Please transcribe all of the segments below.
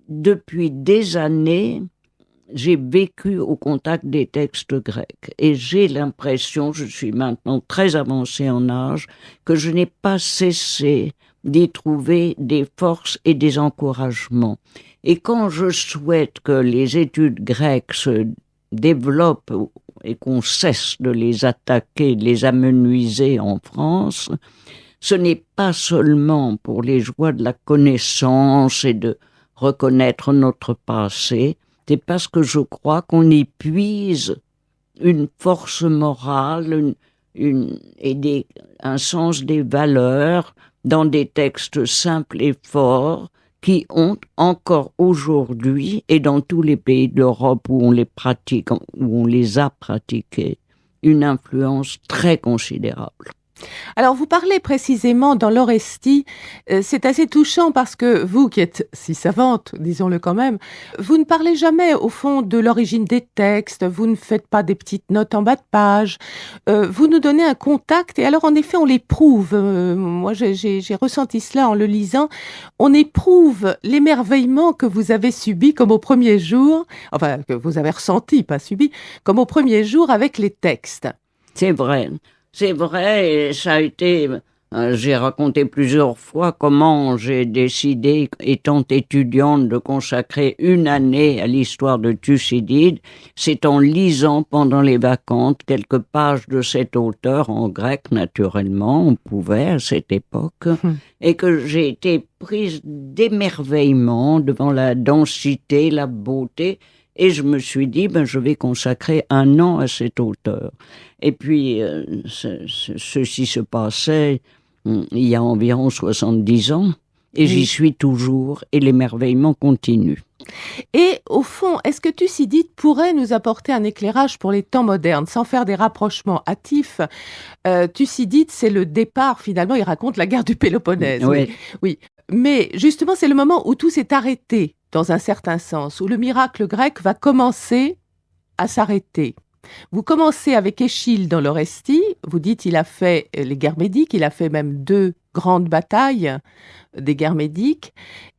depuis des années, j'ai vécu au contact des textes grecs et j'ai l'impression, je suis maintenant très avancée en âge, que je n'ai pas cessé d'y trouver des forces et des encouragements. Et quand je souhaite que les études grecques se développent et qu'on cesse de les attaquer, de les amenuiser en France, ce n'est pas seulement pour les joies de la connaissance et de reconnaître notre passé, c'est parce que je crois qu'on y puise une force morale un sens des valeurs dans des textes simples et forts qui ont encore aujourd'hui, et dans tous les pays d'Europe où on les pratique, où on les a pratiqués, une influence très considérable. Alors, vous parlez précisément dans l'Orestie, c'est assez touchant parce que vous, qui êtes si savante, disons-le quand même, vous ne parlez jamais, au fond, de l'origine des textes, vous ne faites pas des petites notes en bas de page, vous nous donnez un contact, et alors, en effet, on l'éprouve. Moi, j'ai ressenti cela en le lisant. On éprouve l'émerveillement que vous avez subi comme au premier jour, enfin, que vous avez ressenti, pas subi, comme au premier jour avec les textes. C'est vrai. C'est vrai, et ça a été... J'ai raconté plusieurs fois comment j'ai décidé, étant étudiante, de consacrer une année à l'histoire de Thucydide. C'est en lisant pendant les vacances quelques pages de cet auteur, en grec naturellement, on pouvait à cette époque, et que j'ai été prise d'émerveillement devant la densité, la beauté. Et je me suis dit, je vais consacrer un an à cet auteur. Et puis, ceci se passait il y a environ 70 ans, et j'y suis toujours, et l'émerveillement continue. Et au fond, est-ce que Thucydide pourrait nous apporter un éclairage pour les temps modernes, sans faire des rapprochements hâtifs? Thucydide, c'est le départ, finalement, il raconte la guerre du Péloponnèse. Oui. Mais justement, c'est le moment où tout s'est arrêté, dans un certain sens, où le miracle grec va commencer à s'arrêter. Vous commencez avec Échille dans l'Orestie, vous dites il a fait les guerres médiques, il a fait même 2 grandes batailles des guerres médiques.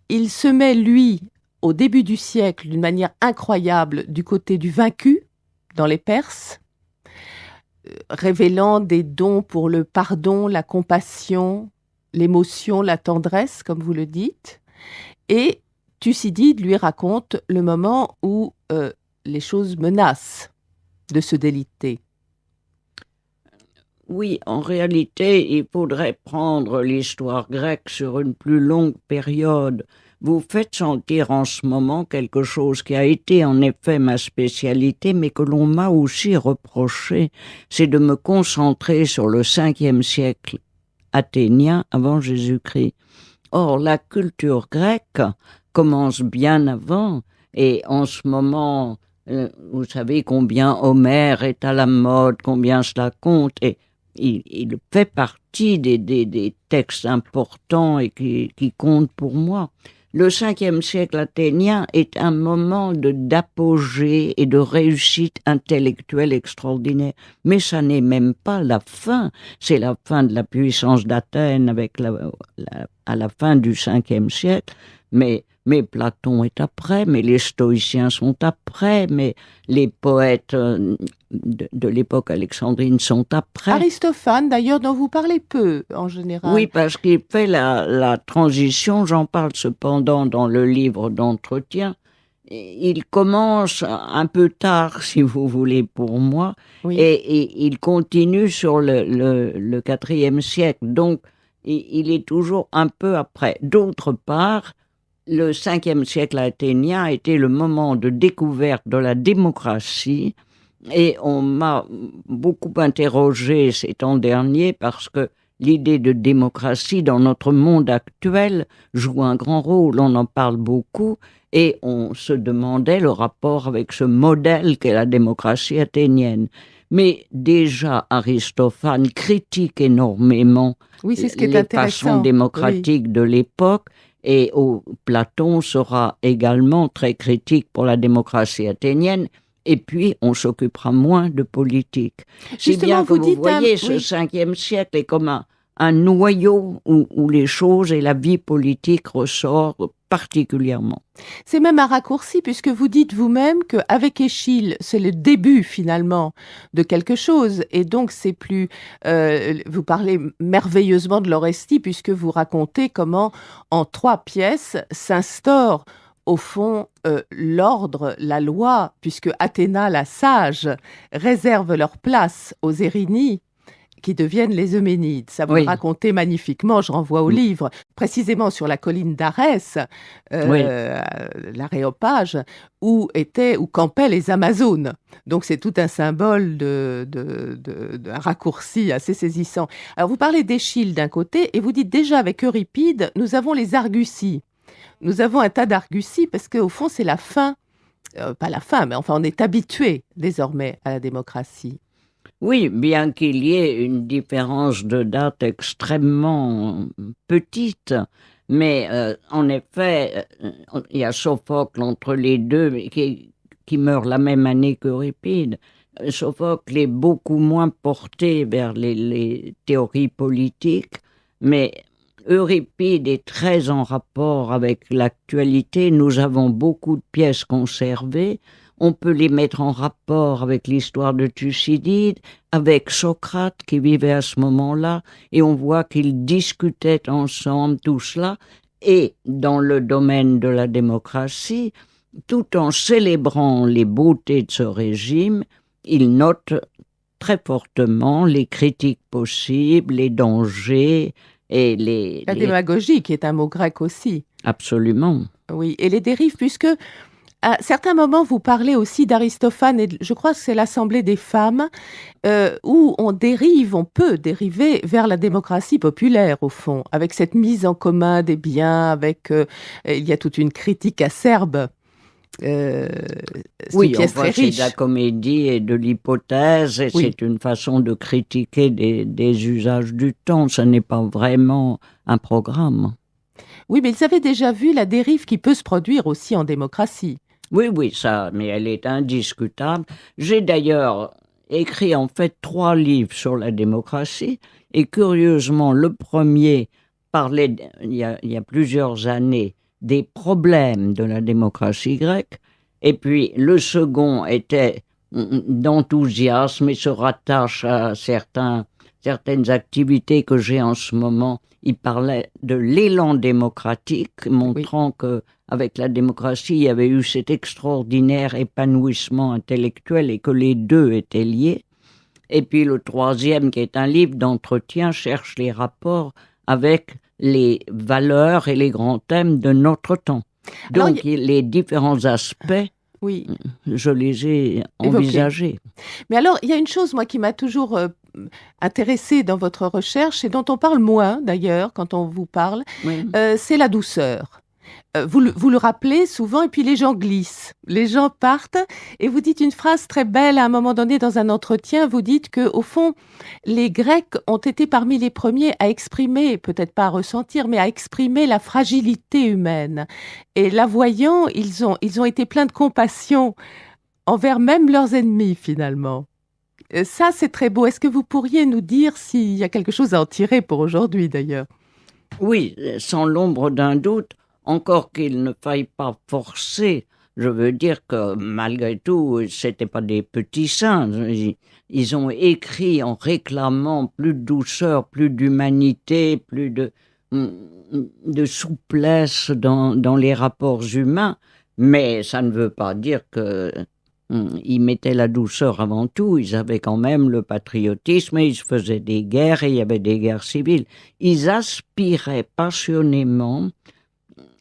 Il se met, lui, au début du siècle, d'une manière incroyable, du côté du vaincu, dans les Perses, révélant des dons pour le pardon, la compassion, l'émotion, la tendresse, comme vous le dites. Et Thucydide lui raconte le moment où les choses menacent de se déliter. Oui, en réalité, il faudrait prendre l'histoire grecque sur une plus longue période. Vous faites sentir en ce moment quelque chose qui a été en effet ma spécialité, mais que l'on m'a aussi reproché, c'est de me concentrer sur le 5e siècle athénien avant Jésus-Christ. Or, la culture grecque commence bien avant, et en ce moment, vous savez combien Homère est à la mode, combien cela compte, et il fait partie des textes importants et qui comptent pour moi. Le 5e siècle athénien est un moment d'apogée et de réussite intellectuelle extraordinaire. Mais ça n'est même pas la fin. C'est la fin de la puissance d'Athènes à la fin du 5e siècle. Mais Platon est après, mais les stoïciens sont après, mais les poètes de l'époque alexandrine sont après. Aristophane, d'ailleurs, dont vous parlez peu, en général. Oui, parce qu'il fait la transition, j'en parle cependant dans le livre d'entretien. Il commence un peu tard, si vous voulez, pour moi, et il continue sur le 4e siècle. Donc, il est toujours un peu après. D'autre part, le 5e siècle athénien a été le moment de découverte de la démocratie, et on m'a beaucoup interrogé ces temps derniers parce que l'idée de démocratie dans notre monde actuel joue un grand rôle, on en parle beaucoup, et on se demandait le rapport avec ce modèle qu'est la démocratie athénienne. Mais déjà, Aristophane critique énormément les façons démocratiques de l'époque, et Platon sera également très critique pour la démocratie athénienne. Et puis, on s'occupera moins de politique. Si bien que vous voyez, ce 5e siècle est comme un noyau où les choses et la vie politique ressortent particulièrement. C'est même un raccourci puisque vous dites vous-même qu'avec Échille, c'est le début finalement de quelque chose et donc c'est plus... vous parlez merveilleusement de l'Orestie puisque vous racontez comment en 3 pièces s'instaure au fond l'ordre, la loi, puisque Athéna la sage réserve leur place aux Érini qui deviennent les Euménides. Ça vous le racontez magnifiquement, je renvoie au livre, précisément sur la colline d'Arès, l'Aréopage, où campaient les Amazones. Donc c'est tout un symbole d'un raccourci assez saisissant. Alors vous parlez d'Échille d'un côté, et vous dites déjà avec Euripide, nous avons les arguties. Nous avons un tas d'arguties parce qu'au fond c'est la fin, pas la fin, mais enfin on est habitué désormais à la démocratie. Oui, bien qu'il y ait une différence de date extrêmement petite, mais en effet, il y a Sophocle entre les deux qui meurt la même année qu'Euripide. Sophocle est beaucoup moins porté vers les théories politiques, mais Euripide est très en rapport avec l'actualité. Nous avons beaucoup de pièces conservées. On peut les mettre en rapport avec l'histoire de Thucydide, avec Socrate qui vivait à ce moment-là, et on voit qu'ils discutaient ensemble tout cela. Et dans le domaine de la démocratie, tout en célébrant les beautés de ce régime, ils notent très fortement les critiques possibles, les dangers et la démagogie, qui est un mot grec aussi. Absolument. Oui, et les dérives, puisque à certains moments, vous parlez aussi d'Aristophane, et je crois que c'est l'Assemblée des femmes, où on peut dériver vers la démocratie populaire, au fond, avec cette mise en commun des biens, il y a toute une critique acerbe. Oui, enfin, c'est de la comédie et de l'hypothèse, et c'est une façon de critiquer des usages du temps, ce n'est pas vraiment un programme. Oui, mais ils avaient déjà vu la dérive qui peut se produire aussi en démocratie. Oui, ça, mais elle est indiscutable. J'ai d'ailleurs écrit en fait 3 livres sur la démocratie, et curieusement, le premier parlait, il y a plusieurs années, des problèmes de la démocratie grecque, et puis le second était d'enthousiasme et se rattache à certaines activités que j'ai en ce moment. Il parlait de l'élan démocratique, montrant que avec la démocratie, il y avait eu cet extraordinaire épanouissement intellectuel et que les deux étaient liés. Et puis le troisième, qui est un livre d'entretien, cherche les rapports avec les valeurs et les grands thèmes de notre temps. Donc les différents aspects, je les ai envisagés. Mais alors, il y a une chose, moi, qui m'a toujours intéressée dans votre recherche, et dont on parle moins, d'ailleurs, quand on vous parle, c'est la douceur. Vous le rappelez souvent, et puis les gens glissent, les gens partent, et vous dites une phrase très belle à un moment donné dans un entretien. Vous dites que, au fond, les Grecs ont été parmi les premiers à exprimer, peut-être pas à ressentir, mais à exprimer la fragilité humaine. Et la voyant, ils ont été pleins de compassion envers même leurs ennemis, finalement. Ça, c'est très beau. Est-ce que vous pourriez nous dire s'il y a quelque chose à en tirer pour aujourd'hui, d'ailleurs? Oui, sans l'ombre d'un doute. Encore qu'il ne faille pas forcer, je veux dire que malgré tout, c'était pas des petits saints. Ils ont écrit en réclamant plus de douceur, plus d'humanité, plus de souplesse dans les rapports humains. Mais ça ne veut pas dire que ils mettaient la douceur avant tout. Ils avaient quand même le patriotisme, et ils se faisaient des guerres, et il y avait des guerres civiles. Ils aspiraient passionnément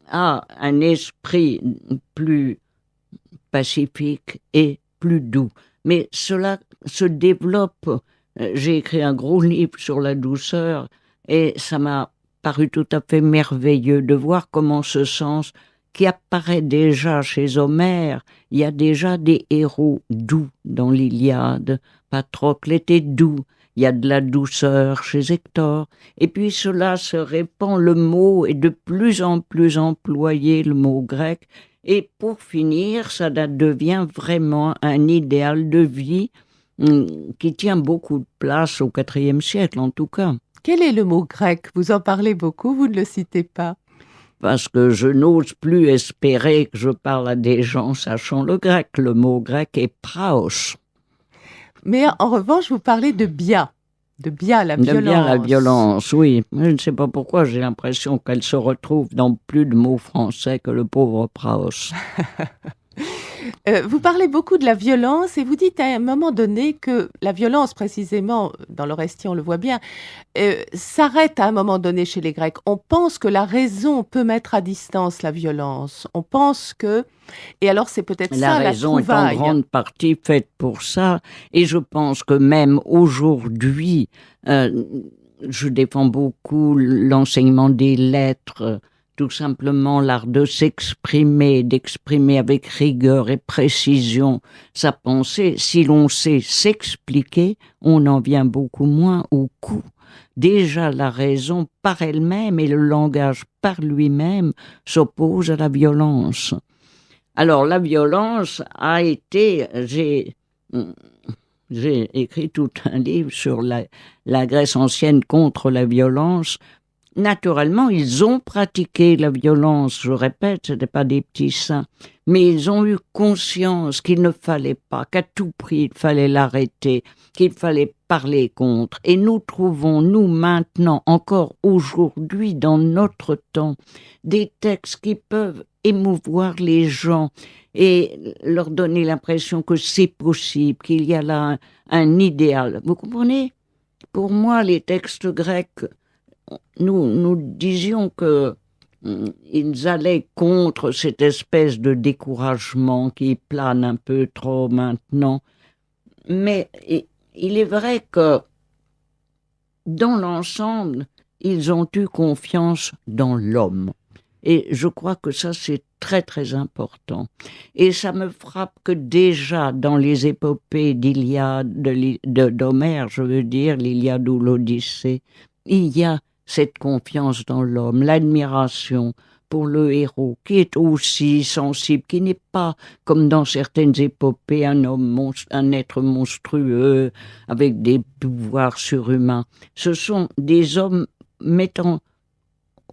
à un esprit plus pacifique et plus doux. Mais cela se développe. J'ai écrit un gros livre sur la douceur, et ça m'a paru tout à fait merveilleux de voir comment ce sens qui apparaît déjà chez Homère, il y a déjà des héros doux dans l'Iliade. Patrocle était doux. Il y a de la douceur chez Hector. Et puis cela se répand, le mot est de plus en plus employé, le mot grec. Et pour finir, ça devient vraiment un idéal de vie qui tient beaucoup de place au IVe siècle, en tout cas. Quel est le mot grec? Vous en parlez beaucoup, vous ne le citez pas. parce que je n'ose plus espérer que je parle à des gens sachant le grec. Le mot grec est praos. Mais en revanche, vous parlez de Bia, la De violence. bien la violence, oui. Je ne sais pas pourquoi, j'ai l'impression qu'elle se retrouve dans plus de mots français que le pauvre praos. Vous parlez beaucoup de la violence et vous dites à un moment donné que la violence, précisément, dans l'Orestie, on le voit bien, s'arrête à un moment donné chez les Grecs. On pense que la raison peut mettre à distance la violence. On pense que... Et alors, c'est peut-être ça, la raison est en trouvaille. grande partie faite pour ça. Et je pense que même aujourd'hui, je défends beaucoup l'enseignement des lettres, tout simplement l'art de s'exprimer, d'exprimer avec rigueur et précision sa pensée. Si l'on sait s'expliquer, on en vient beaucoup moins au coup. Déjà, la raison par elle-même et le langage par lui-même s'opposent à la violence. Alors, la violence a été... J'ai écrit tout un livre sur la Grèce ancienne contre la violence. Naturellement, ils ont pratiqué la violence, je répète, ce n'étaient pas des petits saints, mais ils ont eu conscience qu'il ne fallait pas, qu'à tout prix il fallait l'arrêter, qu'il fallait parler contre. Et nous trouvons, nous maintenant, encore aujourd'hui, dans notre temps, des textes qui peuvent émouvoir les gens et leur donner l'impression que c'est possible, qu'il y a là un idéal. Vous comprenez ? Pour moi, les textes grecs, nous disions que ils allaient contre cette espèce de découragement qui plane un peu trop maintenant. Mais il est vrai que dans l'ensemble, ils ont eu confiance dans l'homme. Et je crois que ça, c'est très, très important. Et ça me frappe que déjà, dans les épopées d'Iliade, d'Homère, je veux dire, l'Iliade ou l'Odyssée, il y a cette confiance dans l'homme, l'admiration pour le héros, qui est aussi sensible, qui n'est pas, comme dans certaines épopées, un être monstrueux, avec des pouvoirs surhumains. Ce sont des hommes mettant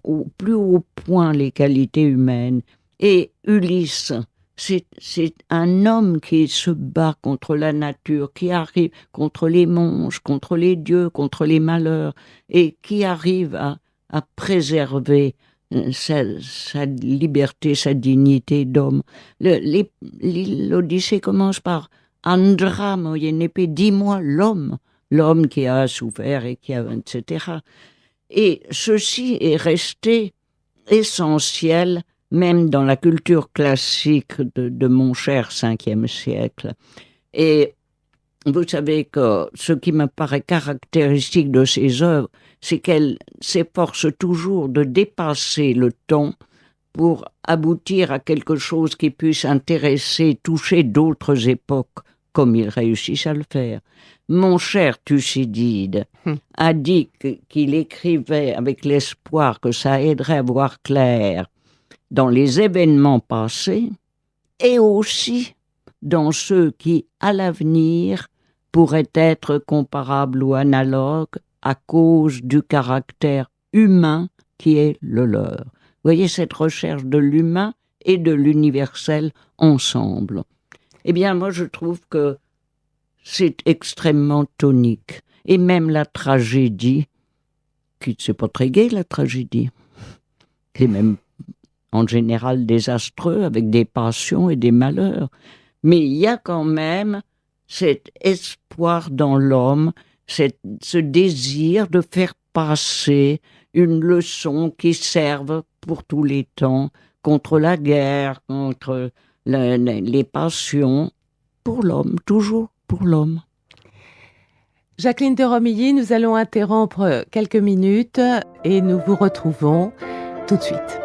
au plus haut point les qualités humaines. Et Ulysse, c'est un homme qui se bat contre la nature, qui arrive contre les monstres, contre les dieux, contre les malheurs, et qui arrive à préserver sa liberté, sa dignité d'homme. L'Odyssée commence par « Andra, moyenépé », dis-moi l'homme qui a souffert et qui a... etc. Et ceci est resté essentiel même dans la culture classique de mon cher 5e siècle. Et vous savez que ce qui me paraît caractéristique de ces œuvres, c'est qu'elles s'efforcent toujours de dépasser le temps pour aboutir à quelque chose qui puisse intéresser, toucher d'autres époques, comme ils réussissent à le faire. Mon cher Thucydide a dit qu'il écrivait avec l'espoir que ça aiderait à voir clair dans les événements passés et aussi dans ceux qui, à l'avenir, pourraient être comparables ou analogues à cause du caractère humain qui est le leur. Vous voyez cette recherche de l'humain et de l'universel ensemble. Eh bien, moi, je trouve que c'est extrêmement tonique. Et même la tragédie, qui c'est pas très gai, la tragédie, c'est même en général désastreux, avec des passions et des malheurs. Mais il y a quand même cet espoir dans l'homme, ce désir de faire passer une leçon qui serve pour tous les temps, contre la guerre, contre les passions, pour l'homme, toujours pour l'homme. Jacqueline de Romilly, nous allons interrompre quelques minutes et nous vous retrouvons tout de suite.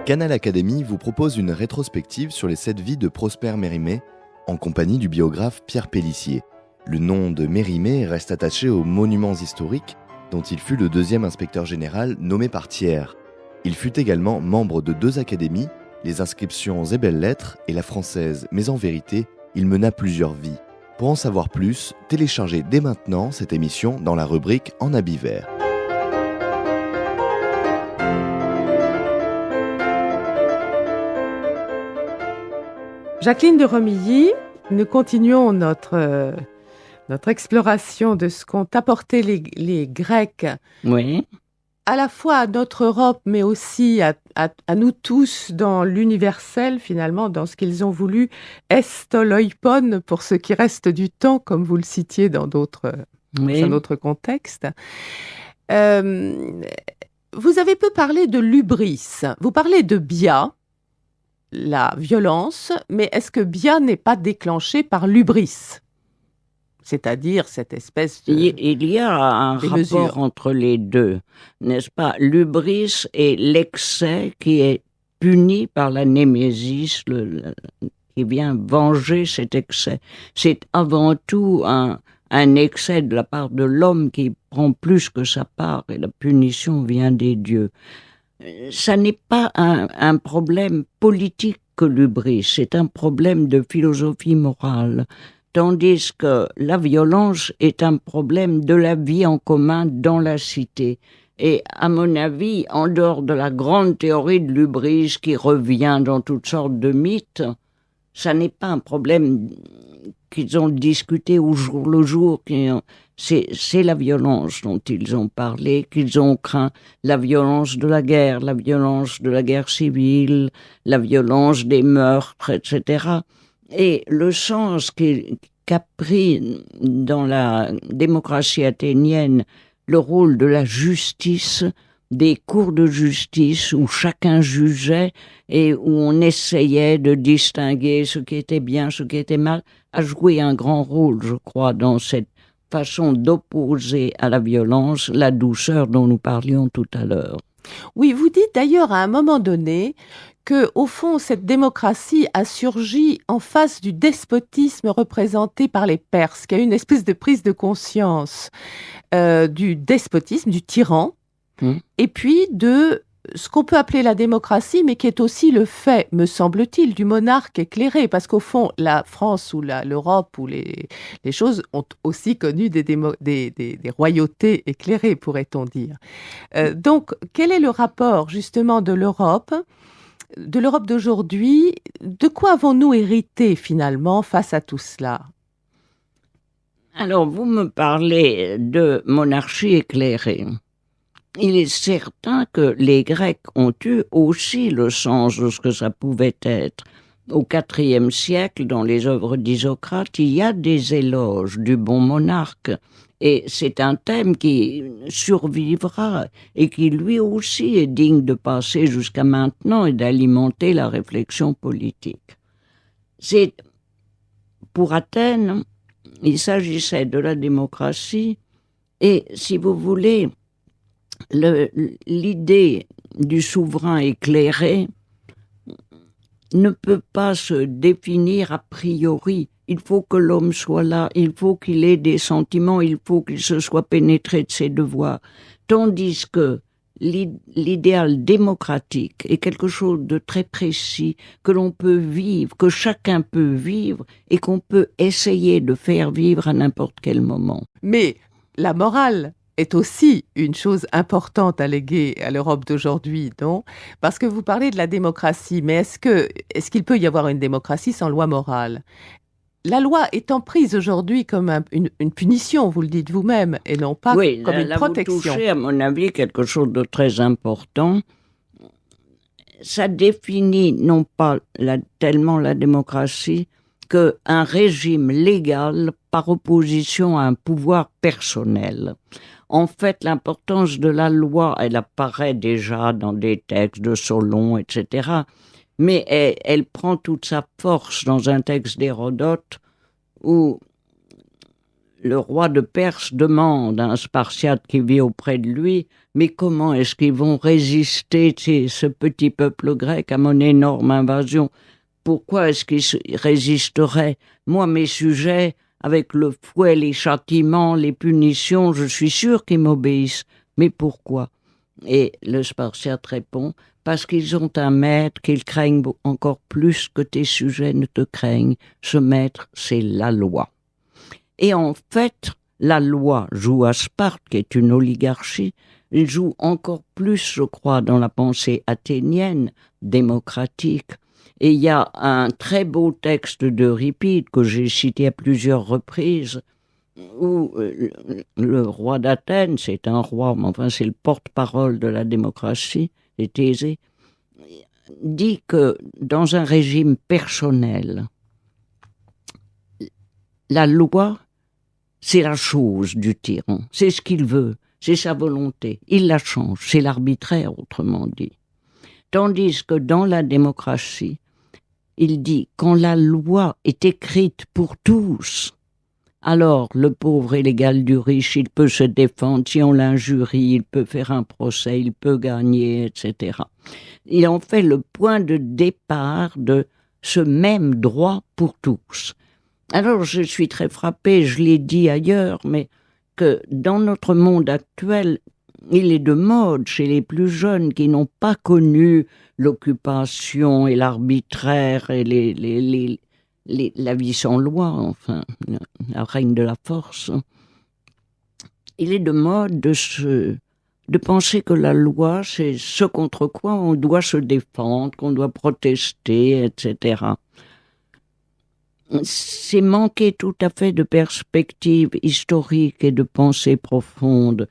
Canal Académie vous propose une rétrospective sur les 7 vies de Prosper Mérimée, en compagnie du biographe Pierre Pélissier. Le nom de Mérimée reste attaché aux monuments historiques dont il fut le 2e inspecteur général nommé par Thiers. Il fut également membre de 2 académies, les inscriptions et belles-lettres et la française, mais en vérité, il mena plusieurs vies. Pour en savoir plus, téléchargez dès maintenant cette émission dans la rubrique En habit vert. Jacqueline de Romilly, nous continuons notre exploration de ce qu'ont apporté les Grecs, Oui. à la fois à notre Europe, mais aussi à nous tous dans l'universel, finalement, dans ce qu'ils ont voulu est loipon, pour ce qui reste du temps, comme vous le citiez dans un autre contexte. Vous avez peu parlé de l'hubris. Vous parlez de Bia, la violence, mais est-ce que Bia n'est pas déclenché par l'hubris ? C'est-à-dire cette espèce de... Il y a un rapport entre les deux, n'est-ce pas? L'hubris et l'excès qui est puni par la némésis, qui vient venger cet excès. C'est avant tout un excès de la part de l'homme qui prend plus que sa part, et la punition vient des dieux. Ça n'est pas un problème politique que l'hubris, c'est un problème de philosophie morale. Tandis que la violence est un problème de la vie en commun dans la cité. Et à mon avis, en dehors de la grande théorie de l'hubris qui revient dans toutes sortes de mythes, ça n'est pas un problème qu'ils ont discuté au jour le jour. C'est la violence dont ils ont parlé, qu'ils ont craint, la violence de la guerre civile, la violence des meurtres, etc. Et le sens qu'a pris dans la démocratie athénienne le rôle de la justice, des cours de justice où chacun jugeait et où on essayait de distinguer ce qui était bien, ce qui était mal, a joué un grand rôle, je crois, dans cette façon d'opposer à la violence la douceur dont nous parlions tout à l'heure. Oui, vous dites d'ailleurs à un moment donné que, au fond, cette démocratie a surgi en face du despotisme représenté par les Perses, qu'il y a une espèce de prise de conscience du despotisme, du tyran, et puis de ce qu'on peut appeler la démocratie, mais qui est aussi le fait, me semble-t-il, du monarque éclairé, parce qu'au fond, la France ou l'Europe ou les choses ont aussi connu des royautés éclairées, pourrait-on dire. Donc, quel est le rapport justement de l'Europe d'aujourd'hui? De quoi avons-nous hérité finalement face à tout cela? Alors, vous me parlez de monarchie éclairée. Il est certain que les Grecs ont eu aussi le sens de ce que ça pouvait être. Au IVe siècle, dans les œuvres d'Isocrate, il y a des éloges du bon monarque. Et c'est un thème qui survivra et qui lui aussi est digne de passer jusqu'à maintenant et d'alimenter la réflexion politique. Pour Athènes, il s'agissait de la démocratie et, si vous voulez, l'idée du souverain éclairé ne peut pas se définir a priori. Il faut que l'homme soit là, il faut qu'il ait des sentiments, il faut qu'il se soit pénétré de ses devoirs. Tandis que l'idéal démocratique est quelque chose de très précis, que l'on peut vivre, que chacun peut vivre et qu'on peut essayer de faire vivre à n'importe quel moment. Mais la morale est aussi une chose importante à léguer à l'Europe d'aujourd'hui, non? Parce que vous parlez de la démocratie, mais est-ce qu'il peut y avoir une démocratie sans loi morale? La loi étant prise aujourd'hui comme une punition, vous le dites vous-même, et non pas comme une protection. Vous touchez, à mon avis, quelque chose de très important. Ça définit non pas tellement la démocratie qu'un régime légal par opposition à un pouvoir personnel. En fait, l'importance de la loi, elle apparaît déjà dans des textes de Solon, etc., mais elle prend toute sa force dans un texte d'Hérodote où le roi de Perse demande à un Spartiate qui vit auprès de lui « Mais comment est-ce qu'ils vont résister, ce petit peuple grec, à mon énorme invasion? Pourquoi est-ce qu'ils résisteraient? Moi, mes sujets, avec le fouet, les châtiments, les punitions, je suis sûr qu'ils m'obéissent. Mais pourquoi ?» Et le Spartiate répond « Parce qu'ils ont un maître qu'ils craignent encore plus que tes sujets ne te craignent. Ce maître, c'est la loi. » Et en fait, la loi joue à Sparte, qui est une oligarchie, il joue encore plus, je crois, dans la pensée athénienne, démocratique. Et il y a un très beau texte d'Euripide que j'ai cité à plusieurs reprises, où le roi d'Athènes, c'est un roi, mais enfin c'est le porte-parole de la démocratie, c'est Thésée, dit que dans un régime personnel, la loi, c'est la chose du tyran, c'est ce qu'il veut, c'est sa volonté, il la change, c'est l'arbitraire autrement dit. Tandis que dans la démocratie, il dit quand la loi est écrite pour tous, alors le pauvre est l'égal du riche, il peut se défendre, si on l'injurie, il peut faire un procès, il peut gagner, etc. Il en fait le point de départ de ce même droit pour tous. Alors je suis très frappée, je l'ai dit ailleurs, mais que dans notre monde actuel, il est de mode chez les plus jeunes qui n'ont pas connu l'occupation et l'arbitraire et la vie sans loi, enfin, la règne de la force. Il est de mode de penser que la loi, c'est ce contre quoi on doit se défendre, qu'on doit protester, etc. C'est manquer tout à fait de perspective historique et de pensée profonde.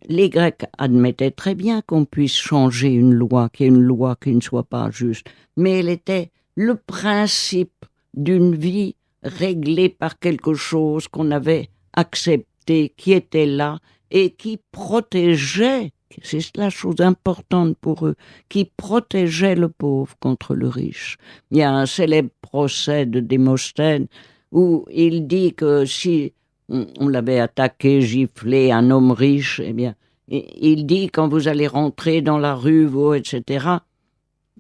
Les Grecs admettaient très bien qu'on puisse changer une loi, qu'il y ait une loi qui ne soit pas juste, mais elle était le principe d'une vie réglée par quelque chose qu'on avait accepté, qui était là et qui protégeait, c'est la chose importante pour eux, qui protégeait le pauvre contre le riche. Il y a un célèbre procès de Démosthène où il dit que si on l'avait attaqué, giflé, un homme riche, eh bien, il dit quand vous allez rentrer dans la rue, vous, etc.,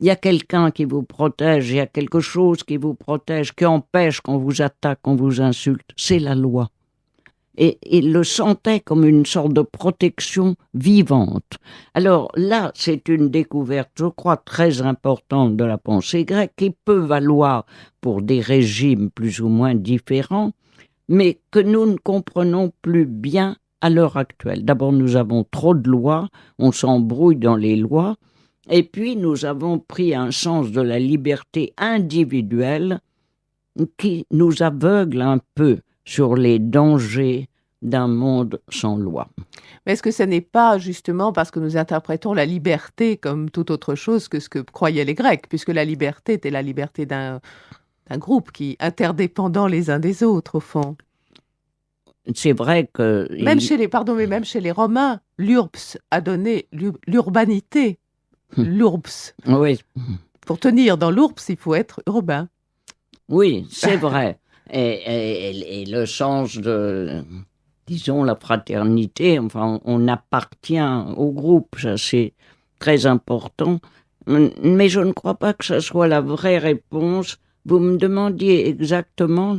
il y a quelqu'un qui vous protège, il y a quelque chose qui vous protège, qui empêche qu'on vous attaque, qu'on vous insulte, c'est la loi. Et il le sentait comme une sorte de protection vivante. Alors là, c'est une découverte, je crois, très importante de la pensée grecque, qui peut valoir pour des régimes plus ou moins différents, mais que nous ne comprenons plus bien à l'heure actuelle. D'abord, nous avons trop de lois, on s'embrouille dans les lois, et puis nous avons pris un sens de la liberté individuelle qui nous aveugle un peu sur les dangers d'un monde sans loi. Mais est-ce que ce n'est pas justement parce que nous interprétons la liberté comme toute autre chose que ce que croyaient les Grecs, puisque la liberté était la liberté d'un groupe qui interdépendant les uns des autres, au fond. C'est vrai que... Même chez les Romains, l'urbs a donné l'urbanité. L'urbs. Oui. Pour tenir dans l'urbs, il faut être urbain. Oui, c'est vrai. Et le sens de, disons, la fraternité, enfin, on appartient au groupe, ça c'est très important. Mais je ne crois pas que ce soit la vraie réponse. Vous me demandiez exactement...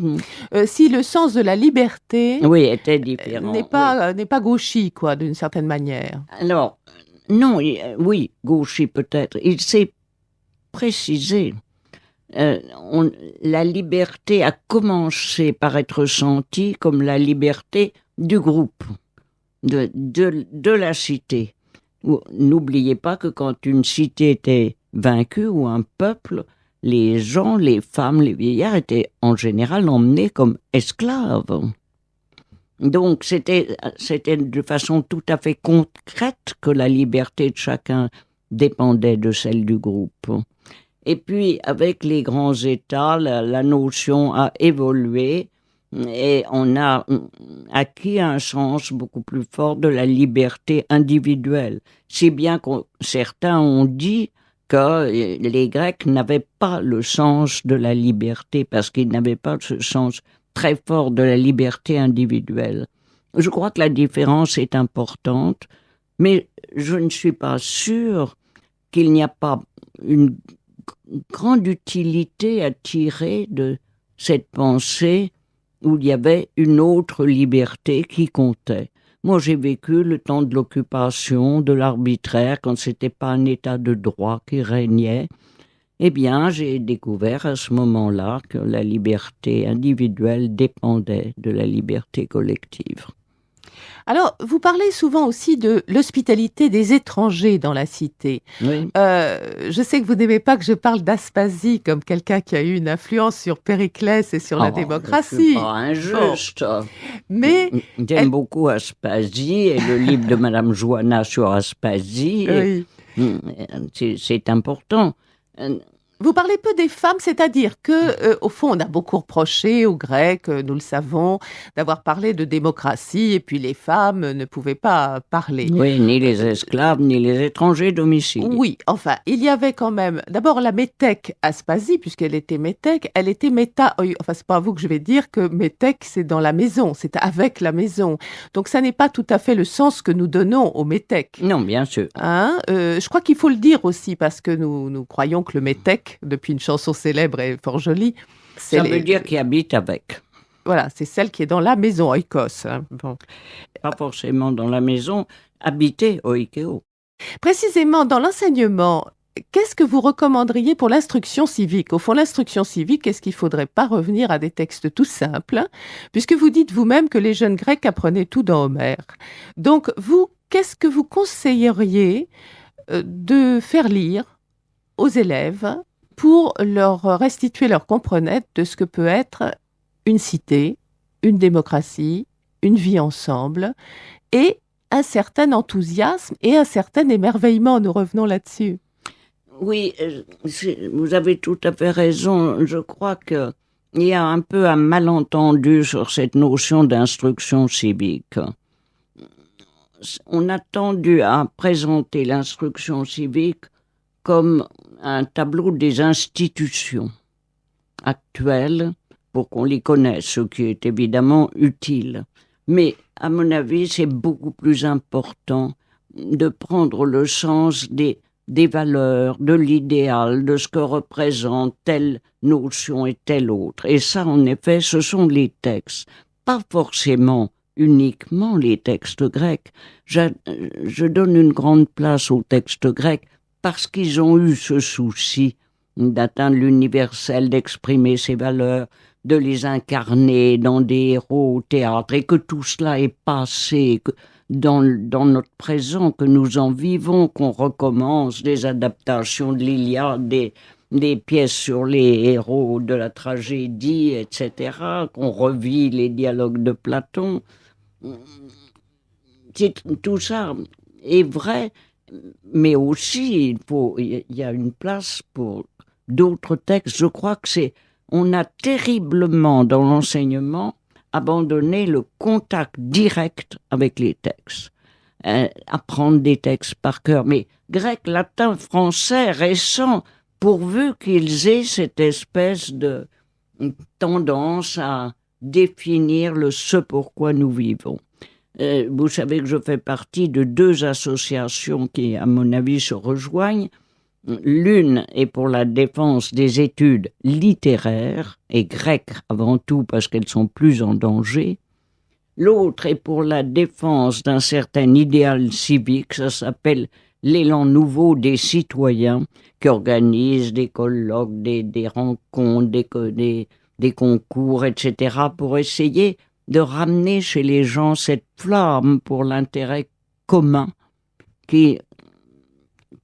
si le sens de la liberté oui, était différent. N'est pas gauchy, quoi, d'une certaine manière. Alors, non, oui, gauchy peut-être. Il s'est précisé. La liberté a commencé par être sentie comme la liberté du groupe, de la cité. N'oubliez pas que quand une cité était vaincue ou un peuple, les gens, les femmes, les vieillards étaient en général emmenés comme esclaves. Donc c'était de façon tout à fait concrète que la liberté de chacun dépendait de celle du groupe. Et puis avec les grands États, la notion a évolué et on a acquis un sens beaucoup plus fort de la liberté individuelle. Si bien que certains ont dit que les Grecs n'avaient pas le sens de la liberté parce qu'ils n'avaient pas ce sens très fort de la liberté individuelle. Je crois que la différence est importante, mais je ne suis pas sûre qu'il n'y a pas une grande utilité à tirer de cette pensée où il y avait une autre liberté qui comptait. Moi, j'ai vécu le temps de l'occupation, de l'arbitraire, quand c'était pas un état de droit qui régnait. Eh bien, j'ai découvert à ce moment-là que la liberté individuelle dépendait de la liberté collective. Alors, vous parlez souvent aussi de l'hospitalité des étrangers dans la cité. Oui. Je sais que vous n'aimez pas que je parle d'Aspasie comme quelqu'un qui a eu une influence sur Périclès et sur la Je suis démocratie. pas injuste. Mais, J'aime elle- beaucoup Aspasie et le livre de Madame Joanna sur Aspasie. oui. C'est important. Vous parlez peu des femmes, c'est-à-dire que, au fond, on a beaucoup reproché aux Grecs, nous le savons, d'avoir parlé de démocratie, et puis les femmes ne pouvaient pas parler. Oui, ni les esclaves, ni les étrangers domiciliés. Oui, enfin, il y avait quand même, d'abord la métèque Aspasie, puisqu'elle était métèque, elle était enfin, c'est pas à vous que je vais dire que métèque, c'est dans la maison, c'est avec la maison. Donc, ça n'est pas tout à fait le sens que nous donnons au métèque. Non, bien sûr. Hein, je crois qu'il faut le dire aussi, parce que nous croyons que le métèque, depuis une chanson célèbre et fort jolie, Ça veut dire qu'il habite avec. Voilà, c'est celle qui est dans la maison, oikos. Hein. Bon. Pas forcément dans la maison, habiter oikeo. Précisément, dans l'enseignement, qu'est-ce que vous recommanderiez pour l'instruction civique? Au fond, l'instruction civique, est-ce qu'il ne faudrait pas revenir à des textes tout simples, hein, puisque vous dites vous-même que les jeunes Grecs apprenaient tout dans Homère. Donc, vous, qu'est-ce que vous conseilleriez de faire lire aux élèves pour leur restituer leur comprenette de ce que peut être une cité, une démocratie, une vie ensemble, et un certain enthousiasme et un certain émerveillement. Nous revenons là-dessus. Oui, vous avez tout à fait raison. Je crois qu'il y a un peu un malentendu sur cette notion d'instruction civique. On a tendu à présenter l'instruction civique comme un tableau des institutions actuelles pour qu'on les connaisse, ce qui est évidemment utile. Mais à mon avis, c'est beaucoup plus important de prendre le sens des valeurs, de l'idéal, de ce que représente telle notion et telle autre. Et ça, en effet, ce sont les textes, pas forcément uniquement les textes grecs. Je donne une grande place aux textes grecs parce qu'ils ont eu ce souci d'atteindre l'universel, d'exprimer ses valeurs, de les incarner dans des héros au théâtre, et que tout cela est passé dans notre présent, que nous en vivons, qu'on recommence des adaptations de l'Iliade, des pièces sur les héros de la tragédie, etc., qu'on revit les dialogues de Platon. Tout ça est vrai, mais aussi il y a une place pour d'autres textes. Je crois que on a terriblement dans l'enseignement abandonné le contact direct avec les textes. Apprendre des textes par cœur, mais grec, latin, français, récent, pourvu qu'ils aient cette espèce de tendance à définir le ce pourquoi nous vivons. Vous savez que je fais partie de 2 associations qui, à mon avis, se rejoignent. L'une est pour la défense des études littéraires, et grecques avant tout parce qu'elles sont plus en danger. L'autre est pour la défense d'un certain idéal civique, ça s'appelle l'élan nouveau des citoyens, qui organise des colloques, des rencontres, des concours, etc., pour essayer de ramener chez les gens cette flamme pour l'intérêt commun qui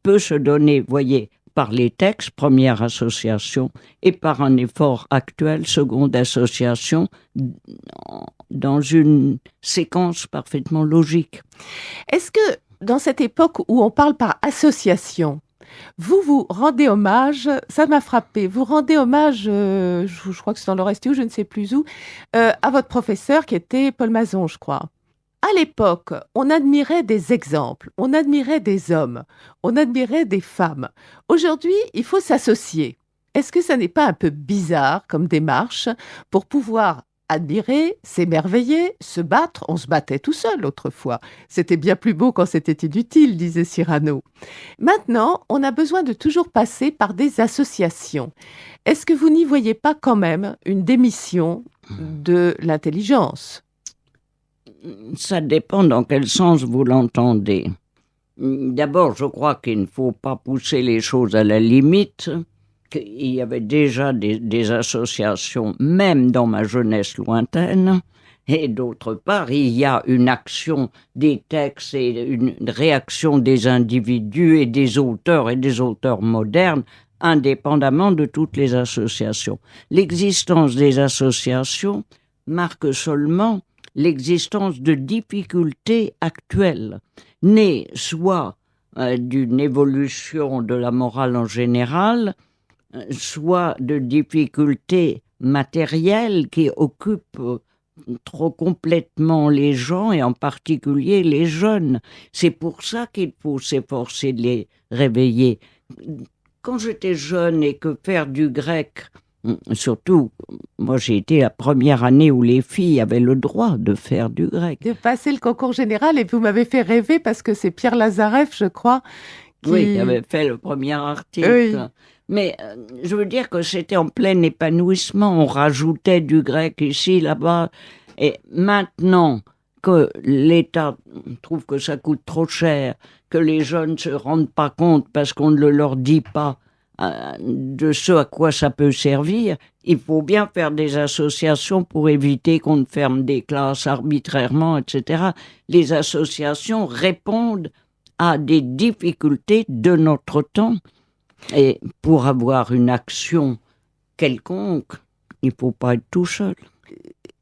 peut se donner, voyez, par les textes, première association, et par un effort actuel, seconde association, dans une séquence parfaitement logique. Est-ce que, dans cette époque où on parle par association, vous rendez hommage, ça m'a frappé, vous rendez hommage, je crois que c'est dans l'Oresté ou je ne sais plus où, à votre professeur qui était Paul Mazon, je crois. À l'époque, on admirait des exemples, on admirait des hommes, on admirait des femmes. Aujourd'hui, il faut s'associer. Est-ce que ça n'est pas un peu bizarre comme démarche pour pouvoir admirer, s'émerveiller, se battre? On se battait tout seul autrefois. C'était bien plus beau quand c'était inutile, disait Cyrano. Maintenant, on a besoin de toujours passer par des associations. Est-ce que vous n'y voyez pas quand même une démission de l'intelligence? Ça dépend dans quel sens vous l'entendez. D'abord, je crois qu'il ne faut pas pousser les choses à la limite. Il y avait déjà des associations, même dans ma jeunesse lointaine, Et d'autre part, il y a une action des textes et une réaction des individus et des auteurs modernes, indépendamment de toutes les associations. L'existence des associations marque seulement l'existence de difficultés actuelles, nées soit d'une évolution de la morale en général, soit de difficultés matérielles qui occupent trop complètement les gens et en particulier les jeunes. C'est pour ça qu'il faut s'efforcer de les réveiller. Quand j'étais jeune et que faire du grec, surtout, moi j'ai été la première année où les filles avaient le droit de faire du grec. De passer le concours général, et vous m'avez fait rêver parce que c'est Pierre Lazareff, je crois, qui avait fait le premier article. Oui. Mais je veux dire que c'était en plein épanouissement. On rajoutait du grec ici, là-bas. Et maintenant que l'État trouve que ça coûte trop cher, que les jeunes ne se rendent pas compte parce qu'on ne leur dit pas de ce à quoi ça peut servir, il faut bien faire des associations pour éviter qu'on ne ferme des classes arbitrairement, etc. Les associations répondent à des difficultés de notre temps. Et pour avoir une action quelconque, il ne faut pas être tout seul.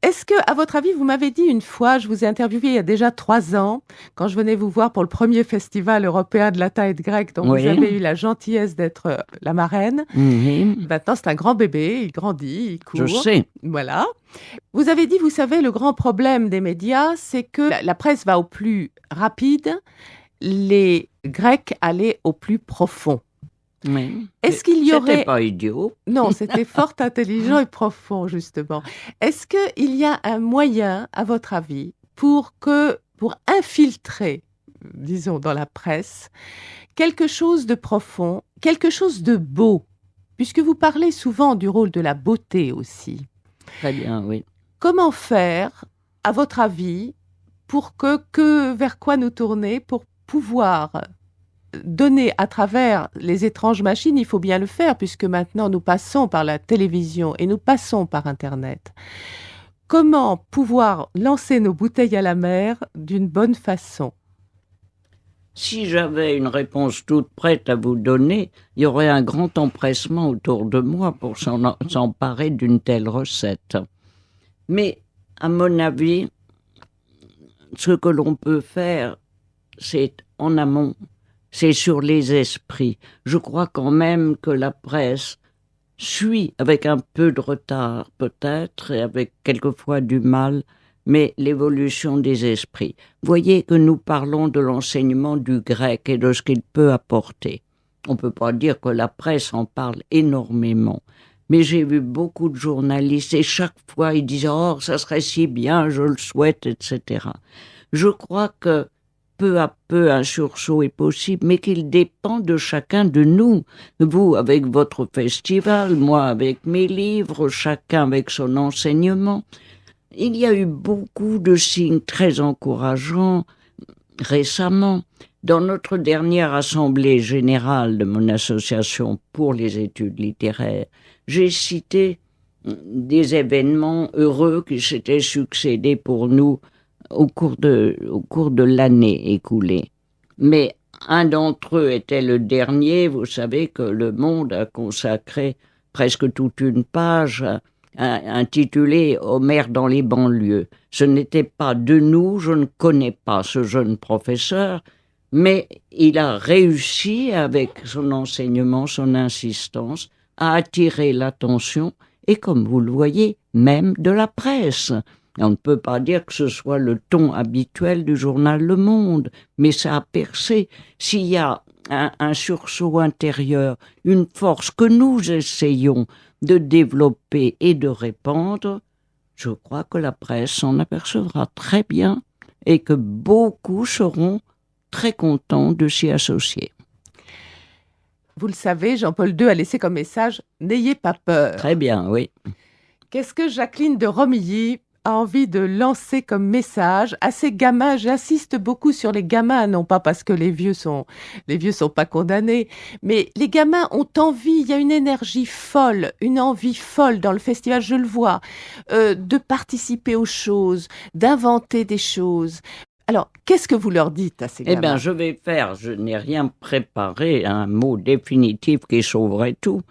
Est-ce que, à votre avis, vous m'avez dit une fois, je vous ai interviewé il y a déjà 3 ans, quand je venais vous voir pour le premier festival européen de latin et de grec, dont Oui. vous avez eu la gentillesse d'être la marraine. Maintenant, c'est un grand bébé, il grandit, il court. Je sais. Voilà. Vous avez dit, vous savez, le grand problème des médias, c'est que la presse va au plus rapide, les Grecs allaient au plus profond. Oui. Est-ce qu'il y aurait... C'était pas idiot. Non, c'était fort intelligent et profond, justement. Est-ce qu'il y a un moyen, à votre avis, pour infiltrer, disons, dans la presse, quelque chose de profond, quelque chose de beau, puisque vous parlez souvent du rôle de la beauté aussi. Très bien, oui. Comment faire, à votre avis, pour vers quoi nous tourner, pour pouvoir donner à travers les étranges machines, il faut bien le faire, puisque maintenant nous passons par la télévision et nous passons par Internet. Comment pouvoir lancer nos bouteilles à la mer d'une bonne façon? Si j'avais une réponse toute prête à vous donner, il y aurait un grand empressement autour de moi pour s'emparer d'une telle recette. Mais, à mon avis, ce que l'on peut faire, c'est en amont. C'est sur les esprits. Je crois quand même que la presse suit avec un peu de retard peut-être et avec quelquefois du mal, mais l'évolution des esprits. Voyez que nous parlons de l'enseignement du grec et de ce qu'il peut apporter. On ne peut pas dire que la presse en parle énormément, mais j'ai vu beaucoup de journalistes et chaque fois ils disent « Oh, ça serait si bien, je le souhaite, etc. » Je crois que peu à peu, un sursaut est possible, mais qu'il dépend de chacun de nous. Vous, avec votre festival, moi, avec mes livres, chacun avec son enseignement. Il y a eu beaucoup de signes très encourageants récemment. Dans notre dernière assemblée générale de mon association pour les études littéraires, j'ai cité des événements heureux qui s'étaient succédés pour nous au cours de l'année écoulée. Mais un d'entre eux était le dernier. Vous savez que Le Monde a consacré presque toute une page intitulée « Homère dans les banlieues ». Ce n'était pas de nous, je ne connais pas ce jeune professeur, mais il a réussi avec son enseignement, son insistance, à attirer l'attention et, comme vous le voyez, même de la presse. On ne peut pas dire que ce soit le ton habituel du journal Le Monde, mais ça a percé. S'il y a un sursaut intérieur, une force que nous essayons de développer et de répandre, je crois que la presse s'en apercevra très bien et que beaucoup seront très contents de s'y associer. Vous le savez, Jean-Paul II a laissé comme message « N'ayez pas peur ». Très bien, oui. Qu'est-ce que Jacqueline de Romilly a envie de lancer comme message à ces gamins? J'insiste beaucoup sur les gamins, non pas parce que les vieux sont pas condamnés, mais les gamins ont envie, il y a une énergie folle, une envie folle dans le festival, je le vois, de participer aux choses, d'inventer des choses. Alors, qu'est-ce que vous leur dites à ces gamins? Eh bien, je n'ai rien préparé, un mot définitif qui sauverait tout.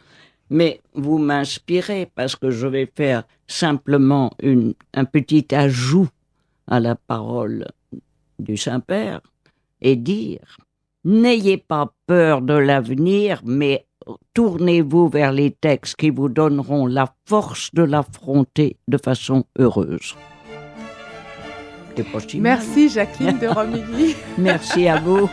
Mais vous m'inspirez parce que je vais faire simplement un petit ajout à la parole du Saint-Père et dire: n'ayez pas peur de l'avenir, mais tournez-vous vers les textes qui vous donneront la force de l'affronter de façon heureuse. C'est pas si mal. Merci Jacqueline de Romilly. Merci à vous.